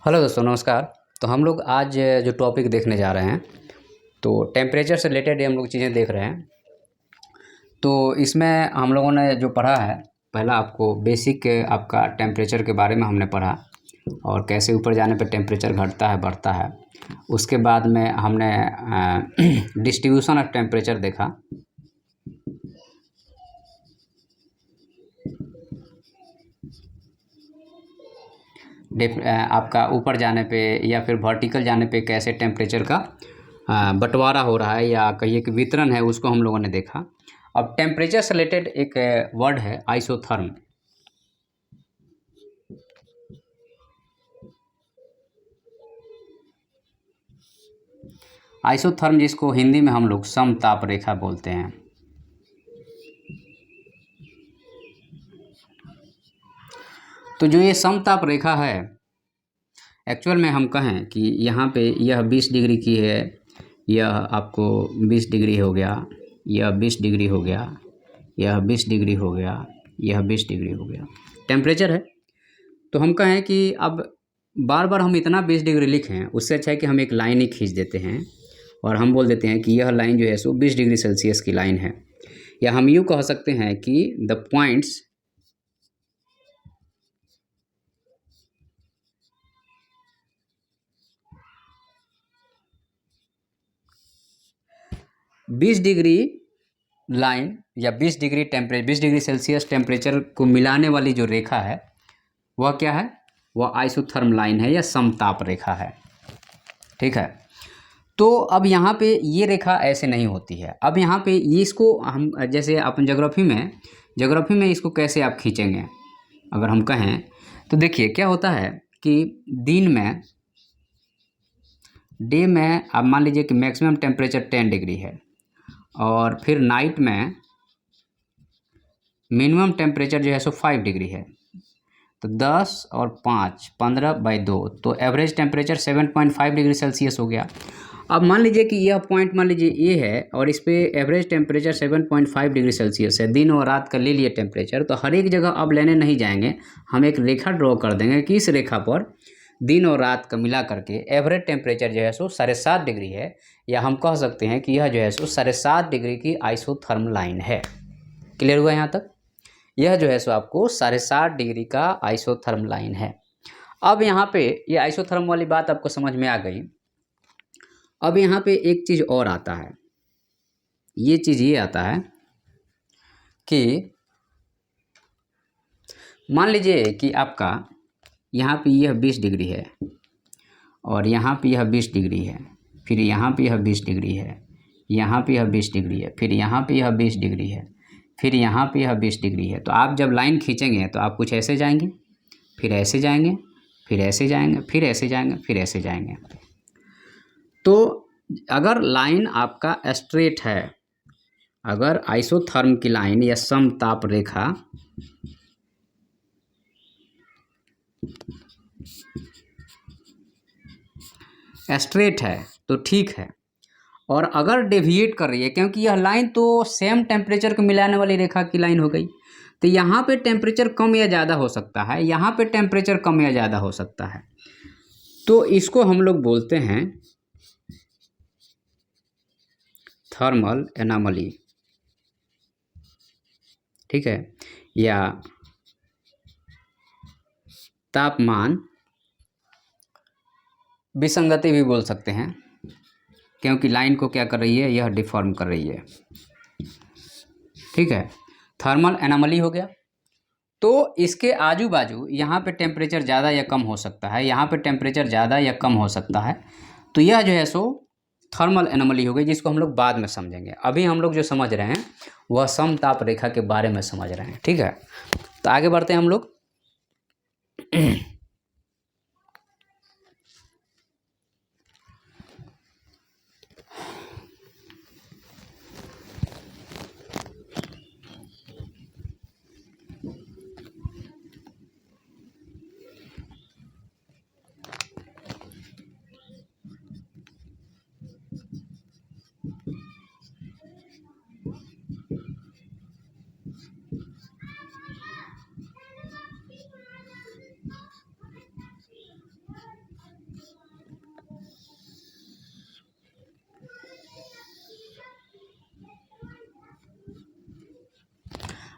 Hello दोस्तों, नमस्कार। तो हम लोग आज जो टॉपिक देखने जा रहे हैं, तो टेम्परेचर से रिलेटेड हम लोग चीज़ें देख रहे हैं। तो इसमें हम लोगों ने जो पढ़ा है, पहला आपको बेसिक आपका टेम्परेचर के बारे में हमने पढ़ा और कैसे ऊपर जाने पर टेम्परेचर घटता है बढ़ता है। उसके बाद में हमने डिस्ट्रीब्यूशन ऑफ टेम्परेचर देखा। आपका ऊपर जाने पे या फिर वर्टिकल जाने पे कैसे टेम्परेचर का बंटवारा हो रहा है या कहिए कि वितरण है, उसको हम लोगों ने देखा। अब टेम्परेचर से रिलेटेड एक वर्ड है आइसोथर्म। आइसोथर्म जिसको हिंदी में हम लोग समताप रेखा बोलते हैं। तो जो ये समताप रेखा है, एक्चुअल में हम कहें कि यहाँ पे यह 20 डिग्री की है, यह आपको 20 डिग्री हो गया, यह 20 डिग्री हो गया, यह 20 डिग्री हो गया, यह 20 डिग्री हो गया, टेम्परेचर है। तो हम कहें कि अब बार बार हम इतना 20 डिग्री लिखें, उससे अच्छा है कि हम एक लाइन ही खींच देते हैं और हम बोल देते हैं कि यह लाइन जो है सो 20 डिग्री सेल्सियस की लाइन है। या हम यूँ कह सकते हैं कि द पॉइंट्स 20 डिग्री लाइन या 20 degree temperature 20 degree Celsius temperature को मिलाने वाली जो रेखा है वह क्या है? वह आइसोथर्म लाइन है या समताप रेखा है। ठीक है। तो अब यहाँ पे ये रेखा ऐसे नहीं होती है। अब यहाँ पे ये इसको हम जैसे अपन ज्योग्राफी में इसको कैसे आप खींचेंगे अगर हम कहें तो देखिए क्या होता है कि डे में आप मान लीजिए कि मैक्सिमम टेम्परेचर 10 डिग्री है और फिर नाइट में मिनिमम टेम्परेचर जो है सो 5 डिग्री है। तो 10 और 5 15/2 तो एवरेज टेम्परेचर 7.5 डिग्री सेल्सियस हो गया। अब मान लीजिए कि यह पॉइंट मान लीजिए ए है और इस पे एवरेज टेम्परेचर 7.5 डिग्री सेल्सियस है, दिन और रात का ले लिए टेम्परेचर। तो हर एक जगह अब लेने नहीं जाएंगे, हम एक रेखा ड्रॉ कर देंगे कि इस रेखा पर दिन और रात का मिला करके एवरेज टेम्परेचर जो है सो 7.5 डिग्री है, या हम कह सकते हैं कि यह जो है सो 7.5 डिग्री की आइसोथर्म लाइन है। क्लियर हुआ यहाँ तक? यह जो है सो आपको 7.5 डिग्री का आइसोथर्म लाइन है। अब यहाँ पे ये आइसोथर्म वाली बात आपको समझ में आ गई। अब यहाँ पे एक चीज़ और आता है, ये चीज़ ये आता है कि मान लीजिए कि आपका यहाँ पे यह 20 डिग्री है और यहाँ पे यह 20 डिग्री है, फिर यहाँ पे यह 20 डिग्री है, यहाँ पे यह 20 डिग्री है, फिर यहाँ पे यह 20 डिग्री है, फिर यहाँ पे यह 20 डिग्री है। तो आप जब लाइन खींचेंगे तो आप कुछ ऐसे जाएंगे, फिर ऐसे जाएंगे, फिर ऐसे जाएंगे, फिर ऐसे जाएंगे, फिर ऐसे जाएंगे। तो अगर लाइन आपका स्ट्रेट है, अगर आइसोथर्म की लाइन या समताप रेखा स्ट्रेट है तो ठीक है, और अगर डेविएट कर रही है, क्योंकि यह लाइन तो सेम टेम्परेचर को मिलाने वाली रेखा की लाइन हो गई, तो यहाँ पे टेम्परेचर कम या ज़्यादा हो सकता है, यहाँ पे टेम्परेचर कम या ज़्यादा हो सकता है। तो इसको हम लोग बोलते हैं थर्मल एनोमली। ठीक है, या तापमान विसंगति भी बोल सकते हैं, क्योंकि लाइन को क्या कर रही है, यह डिफॉर्म कर रही है। ठीक है, थर्मल एनोमली हो गया। तो इसके आजू बाजू यहाँ पे टेम्परेचर ज़्यादा या कम हो सकता है, यहाँ पे टेम्परेचर ज़्यादा या कम हो सकता है। तो यह जो है सो थर्मल एनोमली हो गई, जिसको हम लोग बाद में समझेंगे। अभी हम लोग जो समझ रहे हैं वह समताप रेखा के बारे में समझ रहे हैं। ठीक है, तो आगे बढ़ते हैं हम लोग।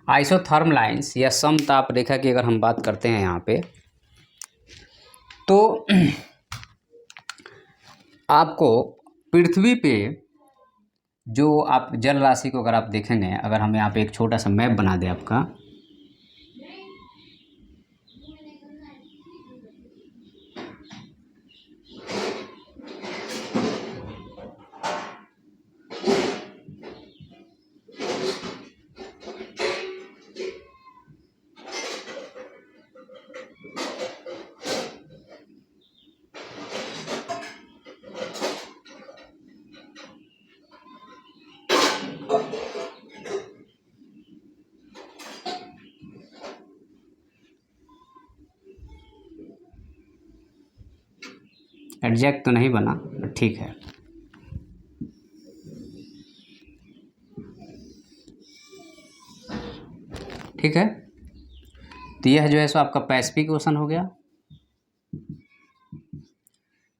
आइसोथर्म लाइंस या समताप रेखा की अगर हम बात करते हैं यहाँ पे, तो आपको पृथ्वी पे जो आप जल राशि को अगर आप देखेंगे, अगर हम यहाँ पे एक छोटा सा मैप बना दें आपका, एग्जैक्ट तो नहीं बना, ठीक है। ठीक है, तो यह जो है सो आपका पैसिफिक ओशन हो गया,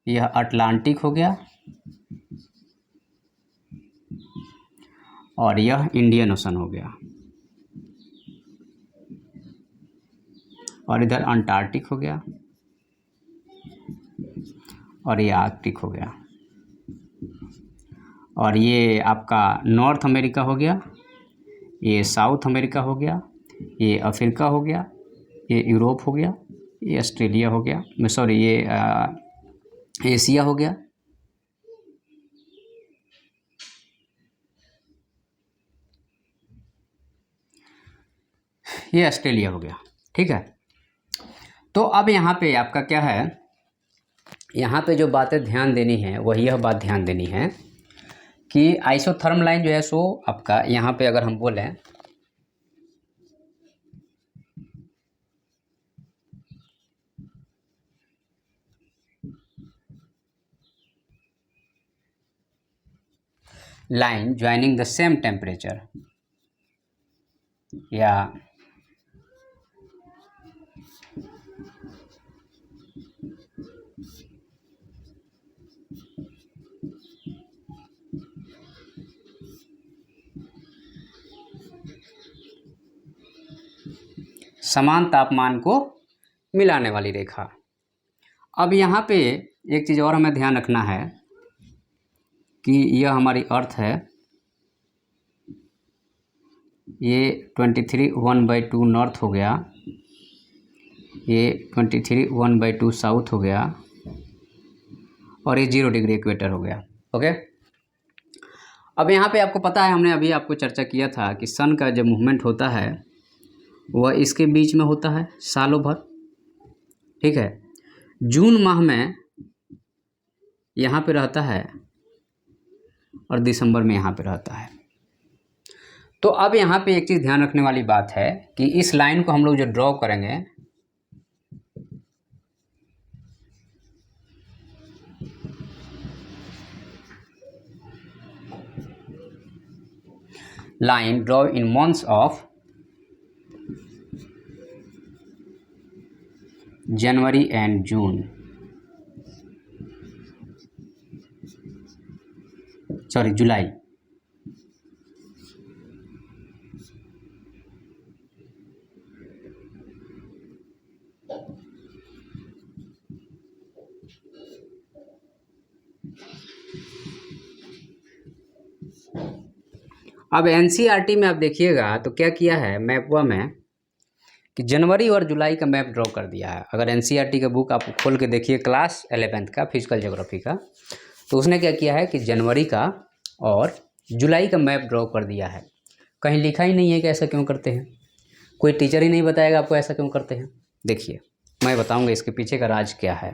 यह अटलांटिक हो गया, और यह इंडियन ओशन हो गया, और इधर अंटार्कटिक हो गया, और ये आर्कटिक हो गया, और ये आपका नॉर्थ अमेरिका हो गया, ये साउथ अमेरिका हो गया, ये अफ्रीका हो गया, ये यूरोप हो गया, ये ऑस्ट्रेलिया हो गया, सॉरी ये एशिया हो गया, ये ऑस्ट्रेलिया हो गया। ठीक है, तो अब यहाँ पे आपका क्या है, यहाँ पे जो बातें ध्यान देनी है वही यह बात ध्यान देनी है कि आइसोथर्म लाइन जो है सो आपका यहाँ पे अगर हम बोलें line joining the same temperature या समान तापमान को मिलाने वाली रेखा। अब यहाँ पे एक चीज़ और हमें ध्यान रखना है कि यह हमारी अर्थ है, ये 23 1/2 नॉर्थ हो गया, ये 23 1/2 साउथ हो गया, और ये 0 डिग्री इक्वेटर हो गया। ओके, अब यहाँ पे आपको पता है, हमने अभी आपको चर्चा किया था कि सन का जब मूवमेंट होता है वह इसके बीच में होता है सालों भर। ठीक है, जून माह में यहाँ पे रहता है और दिसंबर में यहाँ पे रहता है। तो अब यहाँ पे एक चीज़ ध्यान रखने वाली बात है कि इस लाइन को हम लोग जो ड्रॉ करेंगे, line draw in months of January and June, sorry July. अब एनसीईआरटी में आप देखिएगा तो क्या किया है मैपवा में कि जनवरी और जुलाई का मैप ड्रॉ कर दिया है। अगर एनसीईआरटी का बुक आप खोल के देखिए क्लास 11th का फिजिकल ज्योग्राफी का, तो उसने क्या किया है कि जनवरी का और जुलाई का मैप ड्रॉ कर दिया है। कहीं लिखा ही नहीं है कि ऐसा क्यों करते हैं, कोई टीचर ही नहीं बताएगा आपको ऐसा क्यों करते हैं। देखिए मैं बताऊंगा इसके पीछे का राज क्या है।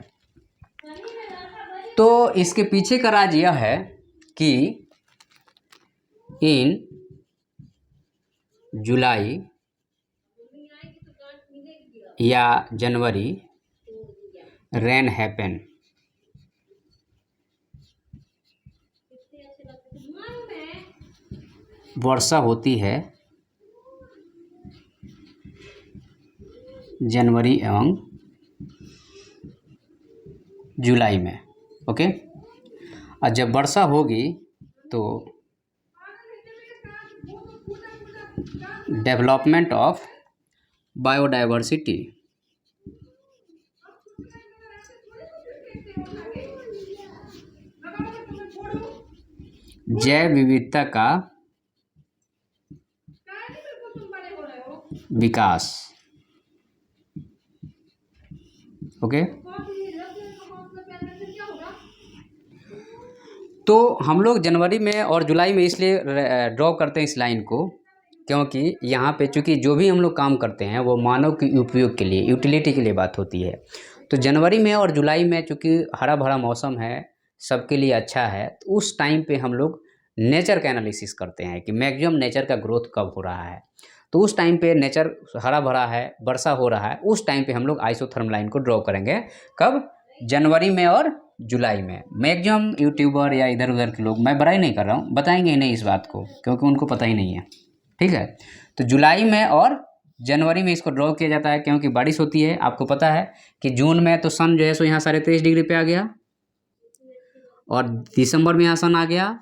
तो इसके पीछे का राज यह है कि इन जुलाई या जनवरी रेन हैपन, वर्षा होती है जनवरी एवं जुलाई में। ओके, और जब वर्षा होगी तो डेवलपमेंट ऑफ बायोडाइवर्सिटी, जैव विविधता का विकास। ओके, तो हम लोग जनवरी में और जुलाई में इसलिए ड्रॉ करते हैं इस लाइन को, क्योंकि यहाँ पे चूँकि जो भी हम लोग काम करते हैं वो मानव के उपयोग के लिए, यूटिलिटी के लिए बात होती है। तो जनवरी में और जुलाई में चूँकि हरा भरा मौसम है, सबके लिए अच्छा है, तो उस टाइम पे हम लोग नेचर का एनालिसिस करते हैं कि मैक्सिमम नेचर का ग्रोथ कब हो रहा है। तो उस टाइम पे नेचर हरा भरा है, वर्षा हो रहा है, उस टाइम पे हम लोग आइसोथर्म लाइन को ड्रॉ करेंगे। कब? जनवरी में और जुलाई में। मैक्सिमम यूट्यूबर या इधर उधर के लोग, मैं बुराई नहीं कर रहा हूँ, बताएंगे ही नहीं इस बात को, क्योंकि उनको पता ही नहीं है। ठीक है, तो जुलाई में और जनवरी में इसको ड्रॉ किया जाता है, क्योंकि बारिश होती है। आपको पता है कि जून में तो सन जो है सो यहाँ 23.5 डिग्री पे आ गया, और दिसंबर में यहाँ सन आ गया।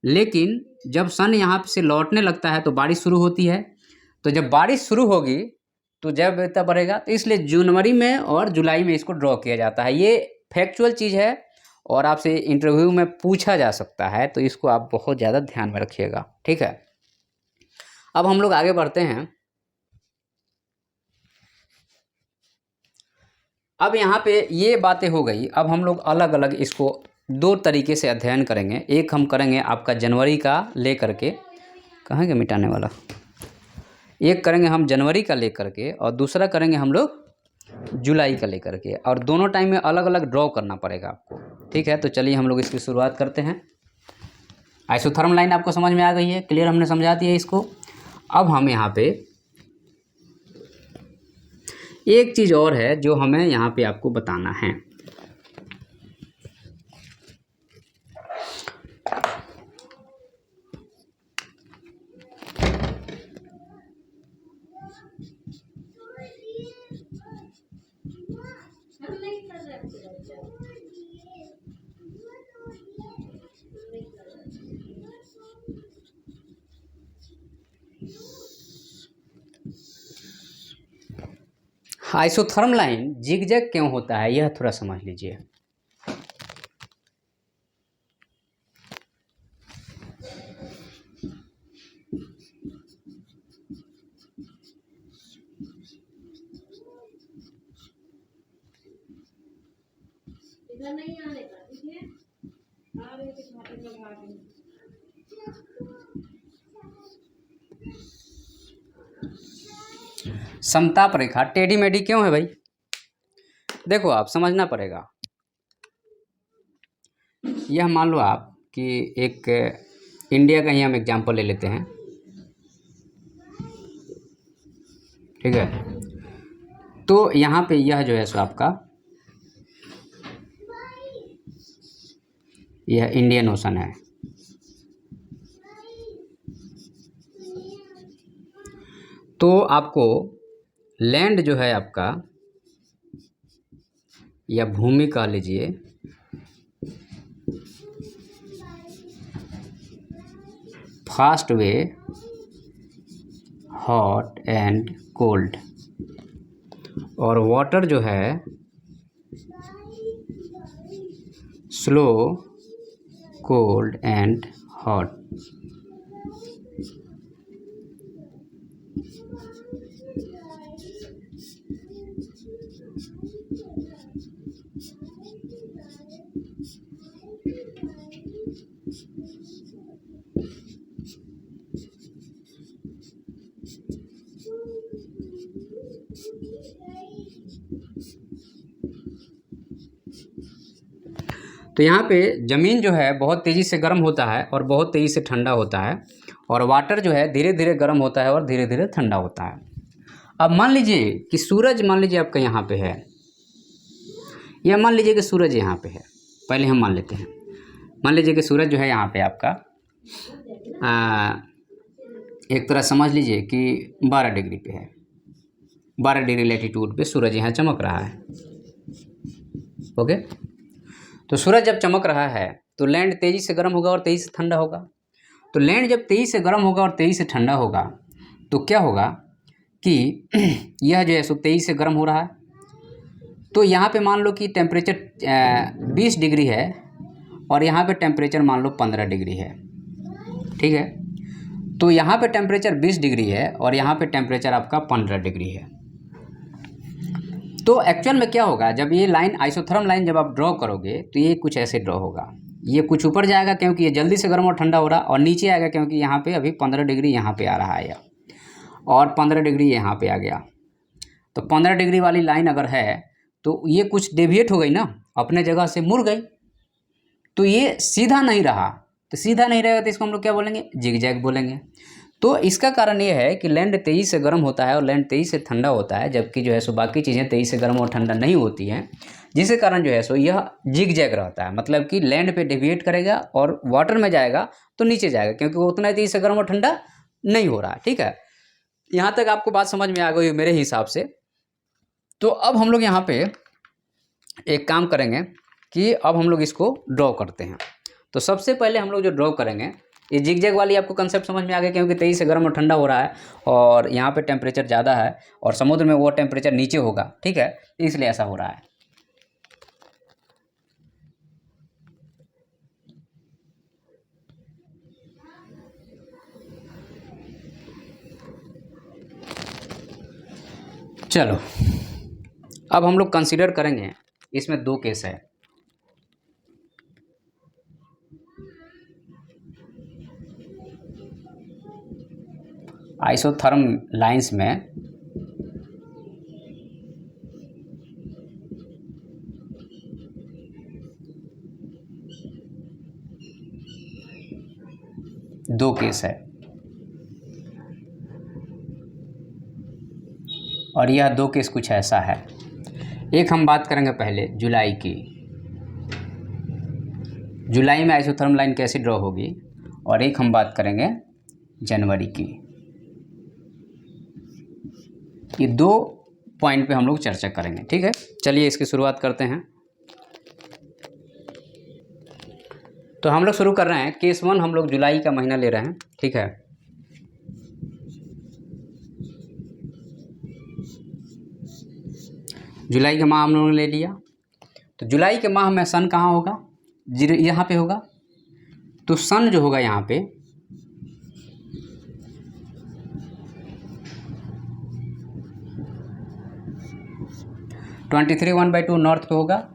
लेकिन जब सन यहाँ से लौटने लगता है तो बारिश शुरू होती है। तो जब बारिश शुरू होगी तो जैव विविधता बढ़ेगा, तो इसलिए जनवरी में और जुलाई में इसको ड्रॉ किया जाता है। ये फैक्चुअल चीज़ है और आपसे इंटरव्यू में पूछा जा सकता है, तो इसको आप बहुत ज़्यादा ध्यान में रखिएगा। ठीक है, अब हम लोग आगे बढ़ते हैं। अब यहाँ पे ये बातें हो गई। अब हम लोग अलग अलग इसको दो तरीके से अध्ययन करेंगे। एक हम करेंगे आपका जनवरी का ले करके, कहाँ गया मिटाने वाला, एक करेंगे हम जनवरी का ले करके और दूसरा करेंगे हम लोग जुलाई का ले करके, और दोनों टाइम में अलग अलग ड्रॉ करना पड़ेगा आपको। ठीक है, तो चलिए हम लोग इसकी शुरुआत करते हैं। आइसोथर्म लाइन आपको समझ में आ गई है, क्लियर, हमने समझा दिया इसको। अब हम यहाँ पे एक चीज़ और है जो हमें यहाँ पे आपको बताना है। आइसोथर्म लाइन जिगजैग क्यों होता है, यह थोड़ा समझ लीजिए। समताप रेखा टेढ़ी मेढ़ी क्यों है भाई? देखो, आप समझना पड़ेगा। यह मान लो आप कि एक इंडिया का ही हम एग्जांपल ले लेते हैं। ठीक है, तो यहाँ पे यह जो है सो आपका यह इंडियन ओशन है। तो आपको लैंड जो है आपका, या भूमि कह लीजिए, fast way, hot and cold, और वाटर जो है स्लो, कोल्ड एंड हॉट। तो यहाँ पे ज़मीन जो है बहुत तेज़ी से गर्म होता है और बहुत तेज़ी से ठंडा होता है, और वाटर जो है धीरे धीरे गर्म होता है और धीरे धीरे ठंडा होता है। अब मान लीजिए कि सूरज, मान लीजिए आपका यहाँ पे है, या मान लीजिए कि सूरज यहाँ पे है। पहले हम मान लेते हैं, मान लीजिए कि सूरज जो है यहाँ पे आपका एक तरह समझ लीजिए कि 12 डिग्री पे है, 12 डिग्री लैटीट्यूड पे सूरज यहाँ चमक रहा है। ओके, तो सूरज जब चमक रहा है तो लैंड तेज़ी से गर्म होगा और तेज़ी से ठंडा होगा। तो लैंड जब तेज़ी से गर्म होगा और तेज़ी से ठंडा होगा तो क्या होगा कि यह जो है सो 23 से गर्म हो रहा है। तो यहाँ पे मान लो कि टेम्परेचर 20 डिग्री है और यहाँ पे टेम्परेचर मान लो 15 डिग्री है, ठीक है। तो यहाँ पे टेम्परेचर 20 डिग्री है और यहाँ पे टेम्परेचर आपका 15 डिग्री है। तो एक्चुअल में क्या होगा, जब ये लाइन आइसोथर्म लाइन जब आप ड्रॉ करोगे तो ये कुछ ऐसे ड्रॉ होगा। ये कुछ ऊपर जाएगा क्योंकि ये जल्दी से गर्म और ठंडा हो रहा, और नीचे आएगा क्योंकि यहाँ पे अभी 15 डिग्री यहाँ पे आ रहा है और 15 डिग्री यहाँ पे आ गया। तो 15 डिग्री वाली लाइन अगर है तो ये कुछ डेविएट हो गई ना, अपने जगह से मुड़ गई, तो ये सीधा नहीं रहा। तो सीधा नहीं रहेगा तो इसको हम लोग क्या बोलेंगे, जिगजैग बोलेंगे। तो इसका कारण ये है कि लैंड 23 से गर्म होता है और लैंड 23 से ठंडा होता है, जबकि जो है सो बाकी चीज़ें 23 से गर्म और ठंडा नहीं होती हैं, जिसके कारण जो है सो यह जिगजैग रहता है। मतलब कि लैंड पे डेविएट करेगा और वाटर में जाएगा तो नीचे जाएगा, क्योंकि वो उतना 23 से गर्म और ठंडा नहीं हो रहा है, ठीक है। यहाँ तक आपको बात समझ में आ गई मेरे हिसाब से। तो अब हम लोग यहाँ पे एक काम करेंगे कि अब हम लोग इसको ड्रॉ करते हैं। तो सबसे पहले हम लोग जो ड्रॉ करेंगे, ये जिगजैग वाली आपको कंसेप्ट समझ में आ गया, क्योंकि 23 से गर्म और ठंडा हो रहा है और यहाँ पे टेम्परेचर ज़्यादा है और समुद्र में वो टेम्परेचर नीचे होगा, ठीक है, इसलिए ऐसा हो रहा है। चलो अब हम लोग कंसीडर करेंगे, इसमें दो केस है। आइसोथर्म लाइंस में दो केस है और यह दो केस कुछ ऐसा है। एक हम बात करेंगे पहले जुलाई की। जुलाई में आइसोथर्म लाइन कैसे ड्रॉ होगी, और एक हम बात करेंगे जनवरी की। ये दो पॉइंट पे हम लोग चर्चा करेंगे, ठीक है। चलिए इसकी शुरुआत करते हैं। तो हम लोग शुरू कर रहे हैं, केस 1 हम लोग जुलाई का महीना ले रहे हैं, ठीक है। जुलाई का माह हम लोगों ने ले लिया। तो जुलाई के माह में सन कहाँ होगा, यहाँ पे होगा। तो सन जो होगा यहाँ पे 23 1/2 नॉर्थ पे होगा,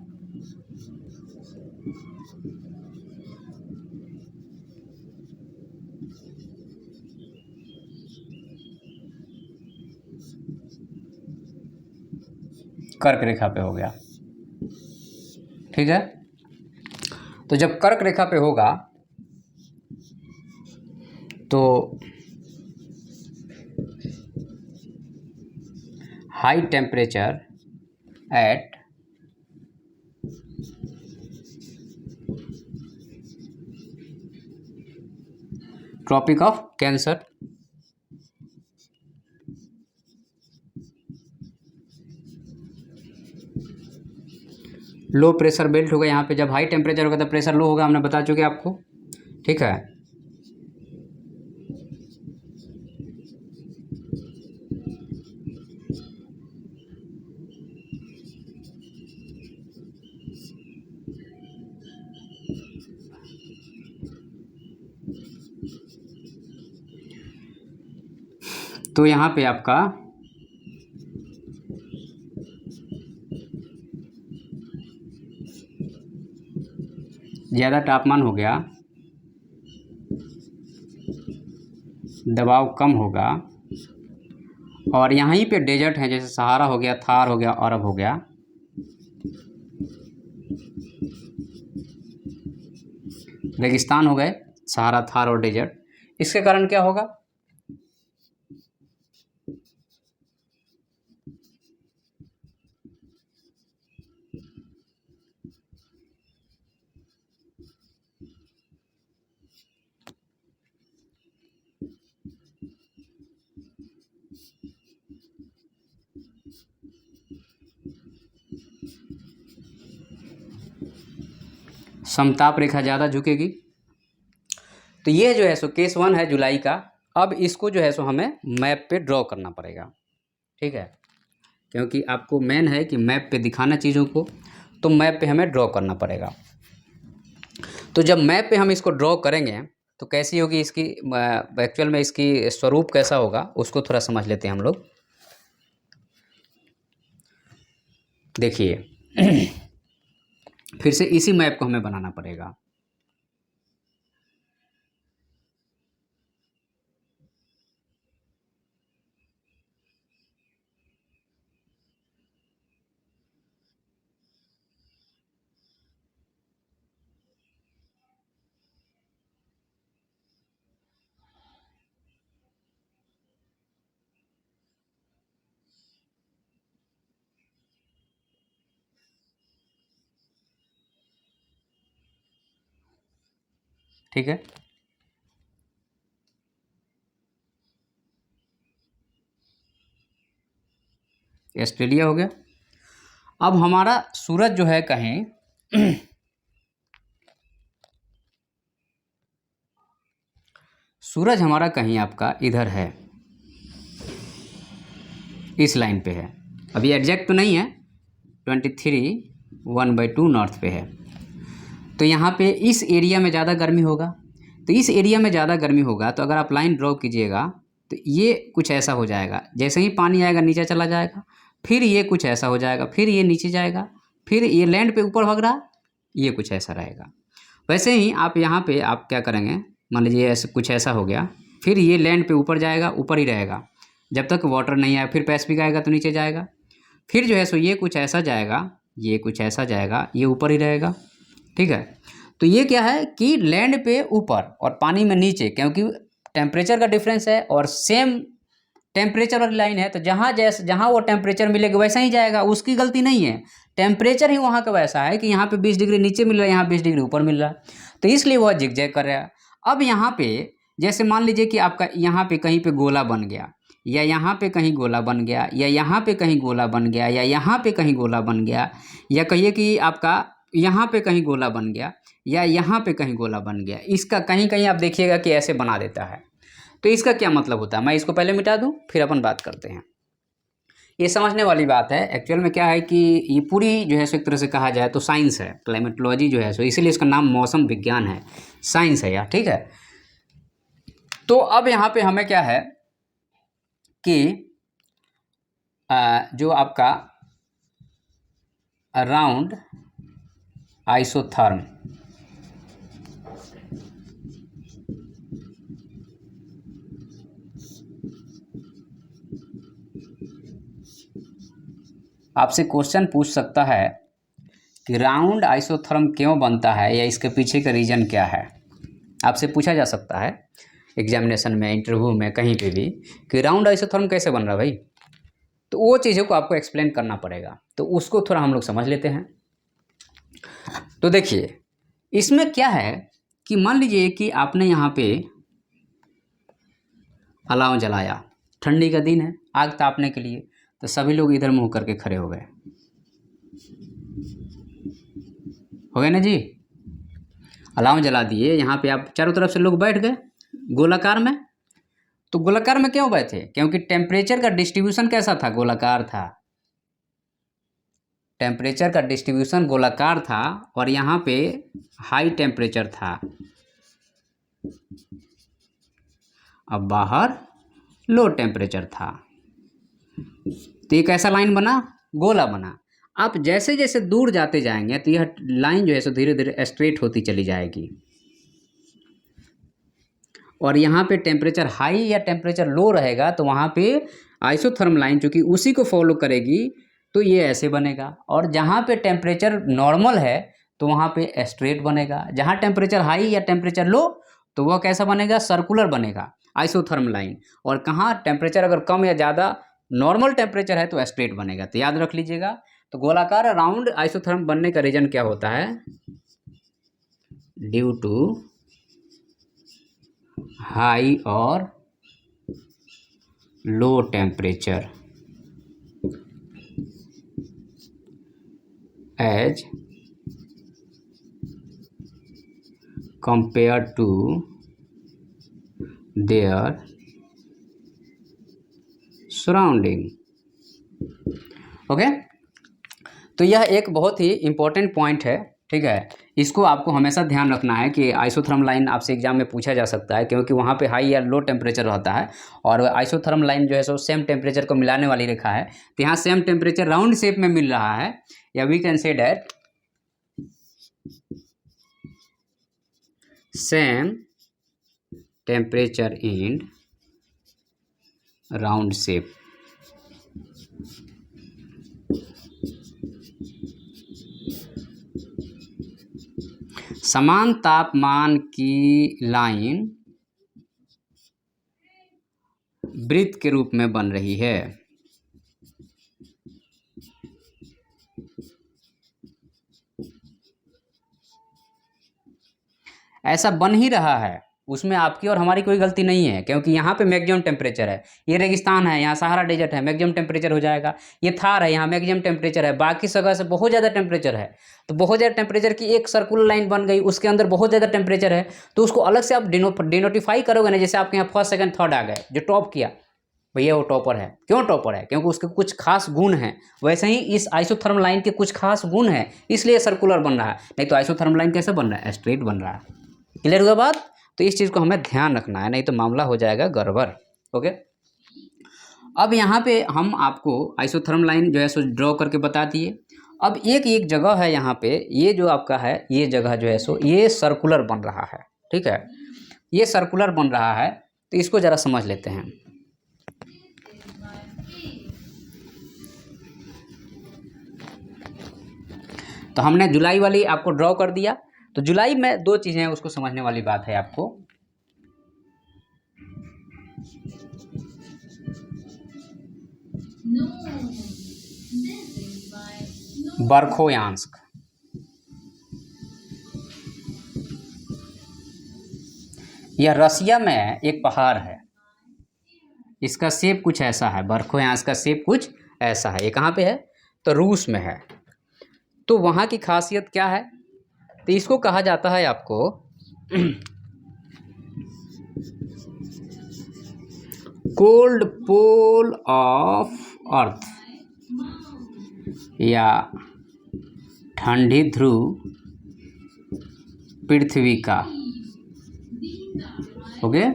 कर्क रेखा पे हो गया, ठीक है। तो जब कर्क रेखा पे होगा तो high temperature at tropic of cancer, low pressure belt होगा। यहाँ पे जब हाई टेम्परेचर होगा तो प्रेशर लो होगा, हमने बता चुके आपको, ठीक है। तो यहाँ पे आपका ज़्यादा तापमान हो गया, दबाव कम होगा, और यहीं पे डेजर्ट हैं, जैसे सहारा हो गया, थार हो गया, अरब हो गया, रेगिस्तान हो गए, सहारा, थार और डेजर्ट। इसके कारण क्या होगा, समताप रेखा ज़्यादा झुकेगी। तो ये जो है सो केस 1 है जुलाई का, अब इसको जो है सो हमें मैप पे ड्रॉ करना पड़ेगा, ठीक है, क्योंकि आपको मेन है कि मैप पे दिखाना चीज़ों को, तो मैप पे हमें ड्रॉ करना पड़ेगा। तो जब मैप पे हम इसको ड्रॉ करेंगे तो कैसी होगी इसकी, एक्चुअल में इसकी स्वरूप कैसा होगा उसको थोड़ा समझ लेते हैं हम लोग। देखिए फिर से इसी मैप को हमें बनाना पड़ेगा। ठीक है, ऑस्ट्रेलिया हो गया। अब हमारा सूरज जो है कहीं सूरज हमारा कहीं आपका इधर है, इस लाइन पे है। अभी एग्जैक्ट तो नहीं है, 23 1/2 नॉर्थ पे है। तो यहाँ पे इस एरिया में ज़्यादा गर्मी होगा, तो इस एरिया में ज़्यादा गर्मी होगा तो अगर आप लाइन ड्रॉ कीजिएगा तो ये कुछ ऐसा हो जाएगा, जैसे ही पानी आएगा नीचे चला जाएगा, फिर ये कुछ ऐसा हो जाएगा, फिर ये नीचे जाएगा, फिर ये लैंड पे ऊपर भाग रहा, ये कुछ ऐसा रहेगा। वैसे ही आप यहाँ पे आप क्या करेंगे, मान लीजिए ऐसे कुछ ऐसा हो गया, फिर ये लैंड पे ऊपर जाएगा, ऊपर ही रहेगा जब तक वाटर नहीं आया, फिर पैसिफिक आएगा तो नीचे जाएगा, फिर जो है सो ये कुछ ऐसा जाएगा, ये कुछ ऐसा जाएगा, ये ऊपर ही रहेगा, ठीक है। तो ये क्या है कि लैंड पे ऊपर और पानी में नीचे, क्योंकि टेम्परेचर का डिफरेंस है और सेम टेम्परेचर वाली लाइन है, तो जहाँ वो टेम्परेचर मिलेगा वैसा ही जाएगा, उसकी गलती नहीं है, टेम्परेचर ही वहाँ का वैसा है कि यहाँ पे 20 डिग्री नीचे मिल रहा है, यहाँ 20 डिग्री ऊपर मिल रहा है, तो इसलिए वह जिगजैग कर रहा है। अब यहाँ पे जैसे मान लीजिए कि आपका यहाँ पे कहीं पे गोला बन गया, या यहाँ पे कहीं गोला बन गया, या यहाँ पे कहीं गोला बन गया, या यहाँ पे कहीं गोला बन गया, या कहिए कि आपका यहाँ पे कहीं गोला बन गया, या यहाँ पे कहीं गोला बन गया, इसका कहीं कहीं आप देखिएगा कि ऐसे बना देता है। तो इसका क्या मतलब होता है, मैं इसको पहले मिटा दूं फिर अपन बात करते हैं। ये समझने वाली बात है। एक्चुअल में क्या है कि ये पूरी जो है सो एक तरह से कहा जाए तो साइंस है, क्लाइमेटोलॉजी जो है सो, इसीलिए इसका नाम मौसम विज्ञान है, साइंस है यार, ठीक है। तो अब यहाँ पे हमें क्या है कि जो आपका अराउंड आइसोथर्म, आपसे क्वेश्चन पूछ सकता है कि राउंड आइसोथर्म क्यों बनता है या इसके पीछे का रीज़न क्या है, आपसे पूछा जा सकता है एग्जामिनेशन में, इंटरव्यू में, कहीं पे भी कि राउंड आइसोथर्म कैसे बन रहा है भाई। तो वो चीज़ों को आपको एक्सप्लेन करना पड़ेगा, तो उसको थोड़ा हम लोग समझ लेते हैं। तो देखिए इसमें क्या है कि मान लीजिए कि आपने यहाँ पे अलाव जलाया, ठंडी का दिन है, आग तापने के लिए, तो सभी लोग इधर मुंह करके खड़े हो गए, हो गए ना जी, अलाव जला दिए, यहाँ पे आप चारों तरफ से लोग बैठ गए गोलाकार में। तो गोलाकार में क्यों बैठे, क्योंकि टेम्परेचर का डिस्ट्रीब्यूशन कैसा था, गोलाकार था, टेम्परेचर का डिस्ट्रीब्यूशन गोलाकार था, और यहाँ पे हाई टेम्परेचर था, अब बाहर लो टेम्परेचर था, तो ये कैसा लाइन बना, गोला बना। आप जैसे जैसे दूर जाते जाएंगे तो यह लाइन जो है सो धीरे धीरे स्ट्रेट होती चली जाएगी, और यहाँ पे टेम्परेचर हाई या टेम्परेचर लो रहेगा तो वहाँ पे आइसोथर्म लाइन चूँकि उसी को फॉलो करेगी तो ये ऐसे बनेगा, और जहाँ पे टेम्परेचर नॉर्मल है तो वहाँ पे स्ट्रेट बनेगा, जहाँ टेम्परेचर हाई या टेम्परेचर लो तो वह कैसा बनेगा, सर्कुलर बनेगा आइसोथर्म लाइन, और कहाँ टेम्परेचर अगर कम या ज़्यादा नॉर्मल टेम्परेचर है तो स्ट्रेट बनेगा। तो याद रख लीजिएगा, तो गोलाकार राउंड आइसोथर्म बनने का रीजन क्या होता है, ड्यू टू हाई और low temperature as compare to their surrounding. Okay, तो यह एक बहुत ही इम्पोर्टेंट पॉइंट है, ठीक है। इसको आपको हमेशा ध्यान रखना है कि आइसोथर्म लाइन आपसे एग्जाम में पूछा जा सकता है, क्योंकि वहाँ पे हाई या लो टेम्परेचर रहता है, और आइसोथर्म लाइन जो है सो सेम टेम्परेचर को मिलाने वाली रेखा है। तो यहाँ सेम टेम्परेचर राउंड शेप में मिल रहा है, या we can say that same temperature in round shape. समान तापमान की लाइन वृत्त के रूप में बन रही है। ऐसा बन ही रहा है, उसमें आपकी और हमारी कोई गलती नहीं है, क्योंकि यहाँ पे मैक्सिमम टेम्परेचर है। ये रेगिस्तान है, यहाँ सहारा डेजर्ट है, मैक्सिमम टेम्परेचर हो जाएगा। ये थार है, यहाँ मैक्सिमम टेम्परेचर है, बाकी जगह से बहुत ज़्यादा टेम्परेचर है। तो बहुत ज़्यादा टेम्परेचर की एक सर्कुलर लाइन बन गई, उसके अंदर बहुत ज़्यादा टेम्परेचर है, तो उसको अलग से आप डिनोटिफाई करोगे ना। जैसे आपके यहाँ फर्स्ट सेकंड थर्ड आ गए, जो टॉप किया भैया वो टॉपर है। क्यों टॉपर है? क्योंकि उसके कुछ खास गुण हैं। वैसे ही इस आइसोथर्म लाइन के कुछ खास गुण हैं, इसलिए सर्कुलर बन रहा है। नहीं तो आइसोथर्म लाइन कैसे बन रहा है? स्ट्रेट बन रहा है। क्लियर हुआ बात? तो इस चीज़ को हमें ध्यान रखना है, नहीं तो मामला हो जाएगा गड़बड़। ओके, अब यहाँ पे हम आपको आइसोथर्म लाइन जो है सो ड्रॉ करके बता दिए। अब एक एक जगह है यहाँ पे, ये जो आपका है ये जगह जो है सो ये सर्कुलर बन रहा है, ठीक है। ये सर्कुलर बन रहा है, तो इसको ज़रा समझ लेते हैं। तो हमने जुलाई वाली आपको ड्रॉ कर दिया। तो जुलाई में दो चीज़ें हैं, उसको समझने वाली बात है आपको। बर्खोयांस्क, यह रसिया में एक पहाड़ है। इसका शेप कुछ ऐसा है, बर्खोयांस्क का शेप कुछ ऐसा है। ये कहाँ पे है? तो रूस में है। तो वहाँ की खासियत क्या है? तो इसको कहा जाता है आपको कोल्ड पोल ऑफ अर्थ, या ठंडी ध्रुव पृथ्वी का। ओके,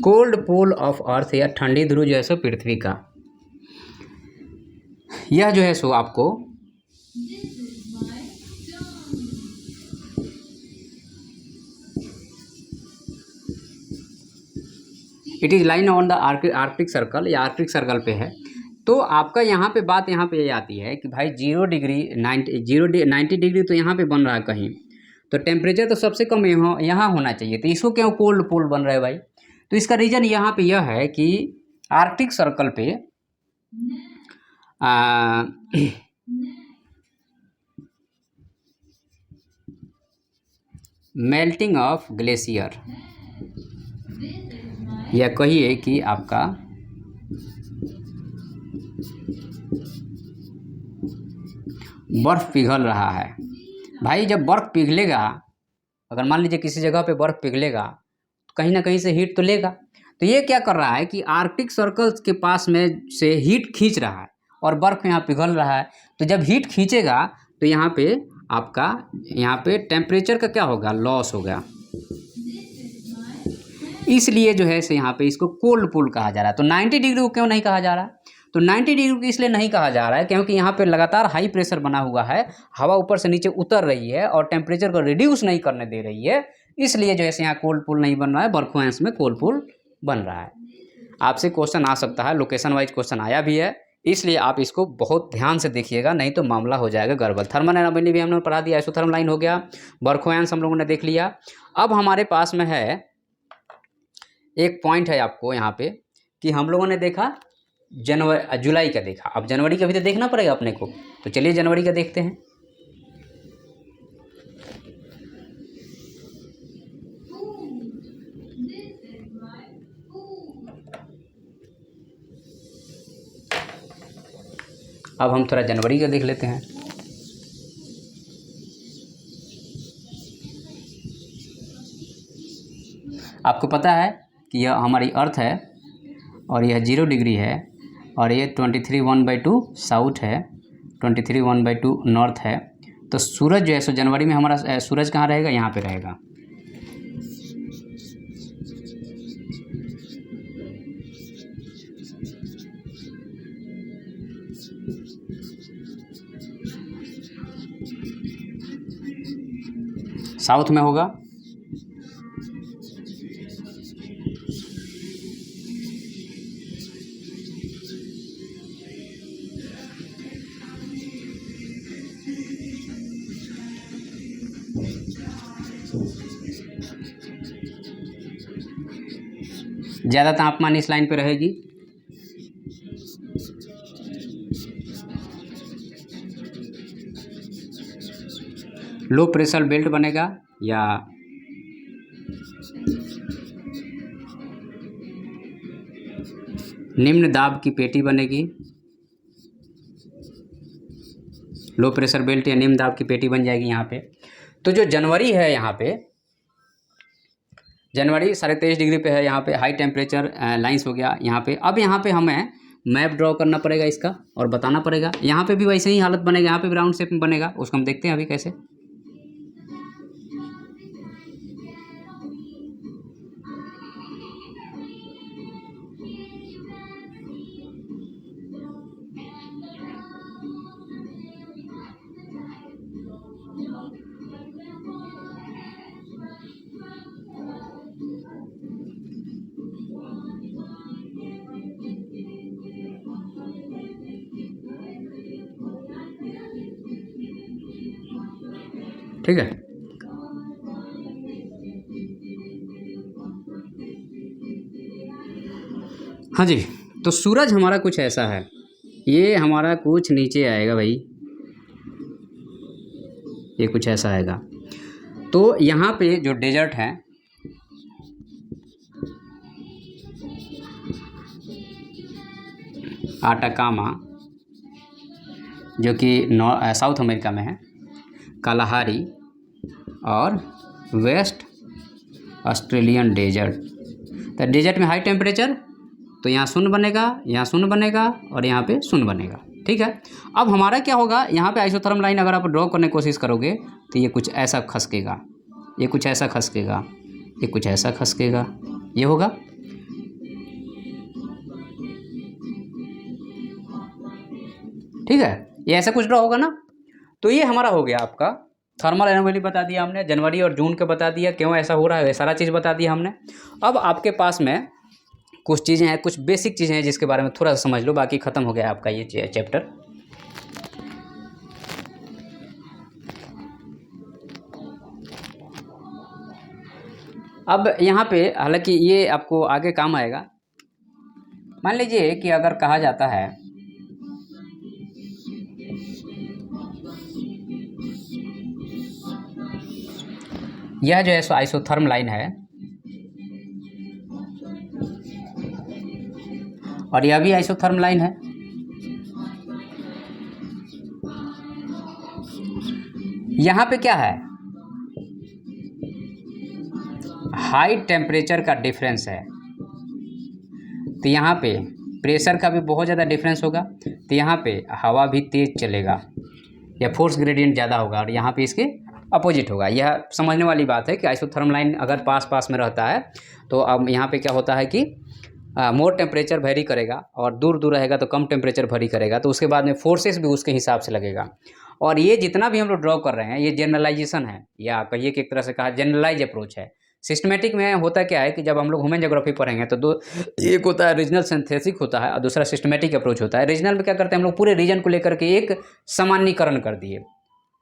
कोल्ड पोल ऑफ अर्थ या ठंडी ध्रुव जो है सो पृथ्वी का। यह जो है सो आपको it is line on the Arctic circle, या आर्कटिक सर्कल पे है। तो आपका यहाँ पे बात यहाँ पे ये आती है कि भाई 0 डिग्री 90 डिग्री तो यहाँ पे बन रहा है कहीं, तो टेम्परेचर तो सबसे कम यहाँ होना चाहिए। तो इसको क्यों कोल्ड पोल बन रहा है भाई? तो इसका रीज़न यहाँ पे यह है कि आर्कटिक सर्कल पे मेल्टिंग ऑफ ग्लेशियर, या कहिए कि आपका बर्फ़ पिघल रहा है। भाई जब बर्फ़ पिघलेगा, अगर मान लीजिए किसी जगह पे बर्फ़ पिघलेगा, तो कहीं ना कहीं से हीट तो लेगा। तो ये क्या कर रहा है कि आर्कटिक सर्कल के पास में से हीट खींच रहा है, और बर्फ़ यहाँ पिघल रहा है। तो जब हीट खींचेगा तो यहाँ पे आपका यहाँ पे टेम्परेचर का क्या होगा? लॉस होगा। इसलिए जो है से यहाँ पे इसको कोल्ड पोल कहा जा रहा है। तो 90 डिग्री को क्यों नहीं कहा जा रहा है? तो 90 डिग्री को इसलिए नहीं कहा जा रहा है क्योंकि यहाँ पे लगातार हाई प्रेशर बना हुआ है, हवा ऊपर से नीचे उतर रही है और टेम्परेचर को रिड्यूस नहीं करने दे रही है। इसलिए जो है यहाँ कोल्ड पोल नहीं बन रहा है, बर्खोयांस में कोल्ड पोल बन रहा है। आपसे क्वेश्चन आ सकता है, लोकेशन वाइज क्वेश्चन आया भी है, इसलिए आप इसको बहुत ध्यान से देखिएगा, नहीं तो मामला हो जाएगा गड़बड़। थर्मल एनाबेली भी हमने पढ़ा दिया, आइसोथर्म लाइन हो गया, बर्खोयांस हम लोगों ने देख लिया। अब हमारे पास में है एक पॉइंट है आपको यहाँ पे कि हम लोगों ने देखा जुलाई का देखा, अब जनवरी का भी तो देखना पड़ेगा अपने को। तो चलिए जनवरी का देखते हैं। अब हम थोड़ा जनवरी का देख लेते हैं। आपको पता है कि यह हमारी अर्थ है और यह 0 डिग्री है और ये 23 1/2 साउथ है, 23 1/2 नॉर्थ है। तो सूरज जो है सो जनवरी में हमारा सूरज कहाँ रहेगा, यहाँ पे रहेगा। साउथ में होगा। ज़्यादा तापमान इस लाइन पे रहेगी। लो प्रेशर बेल्ट बनेगा या निम्न दाब की पेटी बनेगी। लो प्रेशर बेल्ट या निम्न दाब की पेटी बन जाएगी यहाँ पे। तो जो जनवरी है यहाँ पे, जनवरी 23.5 डिग्री पे है, यहाँ पे हाई टेम्परेचर लाइंस हो गया यहाँ पे। अब यहाँ पे हमें मैप ड्रॉ करना पड़ेगा इसका और बताना पड़ेगा। यहाँ पे भी वैसे ही हालत बनेगा, यहाँ पे भी राउंड शेप में बनेगा, उसको हम देखते हैं अभी कैसे। ठीक है। हाँ जी, तो सूरज हमारा कुछ ऐसा है, ये हमारा कुछ नीचे आएगा भाई, ये कुछ ऐसा आएगा। तो यहाँ पे जो डेजर्ट है, आटाकामा जो कि साउथ अमेरिका में है, कालाहारी और वेस्ट ऑस्ट्रेलियन डेजर्ट। तो डेजर्ट में हाई टेम्परेचर, तो यहाँ शून्य बनेगा, यहाँ शून्य बनेगा और यहाँ पे शून्य बनेगा। ठीक है। अब हमारा क्या होगा, यहाँ पे आइसोथर्म लाइन अगर आप ड्रॉ करने की कोशिश करोगे तो ये कुछ ऐसा खसकेगा, ये कुछ ऐसा खसकेगा, ये कुछ ऐसा खसकेगा, ये होगा। ठीक है, ये ऐसा कुछ ड्रॉ होगा ना। तो ये हमारा हो गया आपका थर्मल एनोमली बता दिया हमने, जनवरी और जून का बता दिया, क्यों ऐसा हो रहा है, सारा चीज़ बता दिया हमने। अब आपके पास में कुछ चीज़ें हैं, कुछ बेसिक चीज़ें हैं जिसके बारे में थोड़ा सा समझ लो, बाकी ख़त्म हो गया आपका ये चैप्टर। अब यहाँ पे हालांकि ये आपको आगे काम आएगा। मान लीजिए कि अगर कहा जाता है यह जो है सो आइसोथर्म लाइन है और यह भी आइसोथर्म लाइन है। यहाँ पे क्या है, हाई टेम्परेचर का डिफरेंस है, तो यहाँ पे प्रेशर का भी बहुत ज़्यादा डिफरेंस होगा, तो यहाँ पे हवा भी तेज़ चलेगा या फोर्स ग्रेडियंट ज़्यादा होगा, और यहाँ पे इसके अपोजिट होगा। यह समझने वाली बात है कि आइसोथर्म लाइन अगर पास पास में रहता है तो अब यहाँ पे क्या होता है कि मोर टेम्परेचर वेरी करेगा और दूर दूर रहेगा तो कम टेम्परेचर वेरी करेगा, तो उसके बाद में फोर्सेस भी उसके हिसाब से लगेगा। और ये जितना भी हम लोग ड्रॉ कर रहे हैं ये जनरलाइजेशन है, या कहिए कि एक तरह से कहा जनरलाइज अप्रोच है। सिस्टमेटिक में होता क्या है कि जब हम लोग ह्यूमन ज्योग्राफी पढ़ेंगे तो दो, एक होता है रीजनल सिंथेसिस होता है और दूसरा सिस्टमेटिक अप्रोच होता है। रीजनल में क्या करते हैं हम लोग, पूरे रीजन को लेकर के एक सामान्यीकरण कर दिए।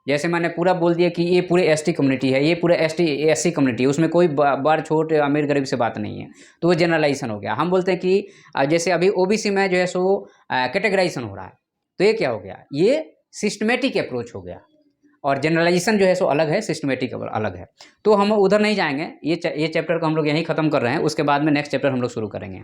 जैसे मैंने पूरा बोल दिया कि ये पूरे एसटी कम्युनिटी है, ये पूरे एससी कम्युनिटी है, उसमें कोई बड़ छोट अमीर गरीब से बात नहीं है, तो वो जनरलाइजेशन हो गया। हम बोलते हैं कि जैसे अभी ओबीसी में जो है सो कैटेगराइजेशन हो रहा है, तो ये क्या हो गया, ये सिस्टमेटिक अप्रोच हो गया। और जनरलाइजेशन जो है सो अलग है, सिस्टमेटिक अलग है। तो हम उधर नहीं जाएंगे, ये चैप्टर को हम लोग यहीं ख़त्म कर रहे हैं, उसके बाद में नेक्स्ट चैप्टर हम लोग शुरू करेंगे।